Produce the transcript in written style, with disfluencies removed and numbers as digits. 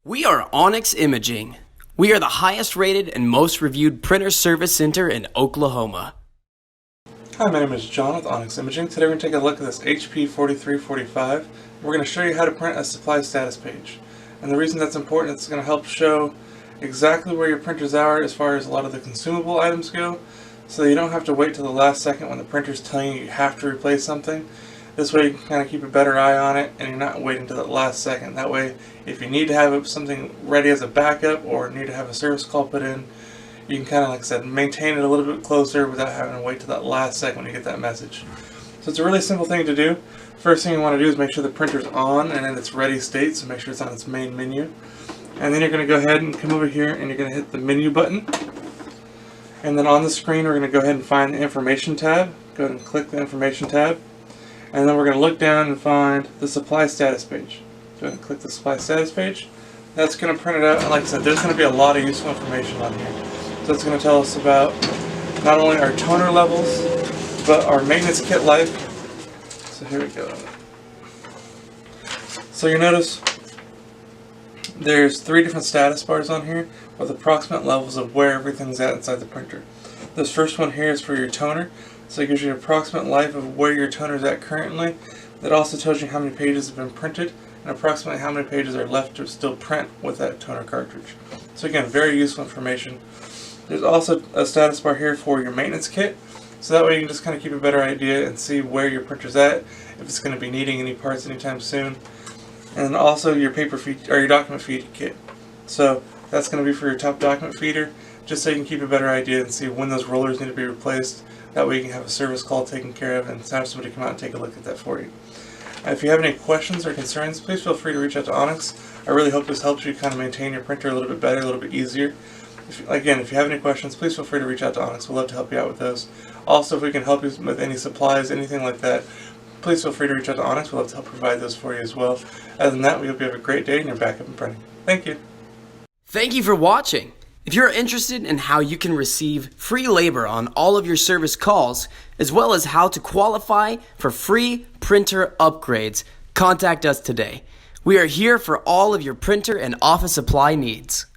We are Onyx Imaging. We are the highest rated and most reviewed printer service center in Oklahoma. Hi, my name is John with Onyx Imaging. Today we're going to take a look at this HP 4345. We're going to show you how to print a supply status page. And the reason that's important is it's going to help show exactly where your printers are as far as a lot of the consumable items go, so that you don't have to wait till the last second when the printer's telling you have to replace something. This way you can kind of keep a better eye on it and you're not waiting till the last second. That way, if you need to have something ready as a backup or need to have a service call put in, you can kind of, like I said, maintain it a little bit closer without having to wait till that last second when you get that message. So it's a really simple thing to do. First thing you want to do is make sure the printer's on and in its ready state, so make sure it's on its main menu. And then you're going to go ahead and come over here and you're going to hit the menu button. And then on the screen we're going to go ahead and find the information tab. Go ahead and click the information tab. And then we're going to look down and find the supply status page. Go ahead and click the supply status page. That's going to print it out, and like I said, there's going to be a lot of useful information on here. So it's going to tell us about not only our toner levels, but our maintenance kit life. So here we go. So you notice there's 3 different status bars on here with approximate levels of where everything's at inside the printer. This first one here is for your toner. So it gives you an approximate life of where your toner is at currently. That also tells you how many pages have been printed and approximately how many pages are left to still print with that toner cartridge. So again, very useful information. There's also a status bar here for your maintenance kit. So that way you can just kind of keep a better idea and see where your printer's at, if it's going to be needing any parts anytime soon. And also your paper feed or your document feed kit. So that's going to be for your top document feeder, just so you can keep a better idea and see when those rollers need to be replaced. That way you can have a service call taken care of and have somebody come out and take a look at that for you. If you have any questions or concerns, please feel free to reach out to Onyx. I really hope this helps you kind of maintain your printer a little bit better, a little bit easier. If you have any questions, please feel free to reach out to Onyx. We'd love to help you out with those. Also, if we can help you with any supplies, anything like that, please feel free to reach out to Onyx. We'd love to help provide those for you as well. Other than that, we hope you have a great day and you're back up and printing. Thank you. Thank you for watching. If you're interested in how you can receive free labor on all of your service calls, as well as how to qualify for free printer upgrades, contact us today. We are here for all of your printer and office supply needs.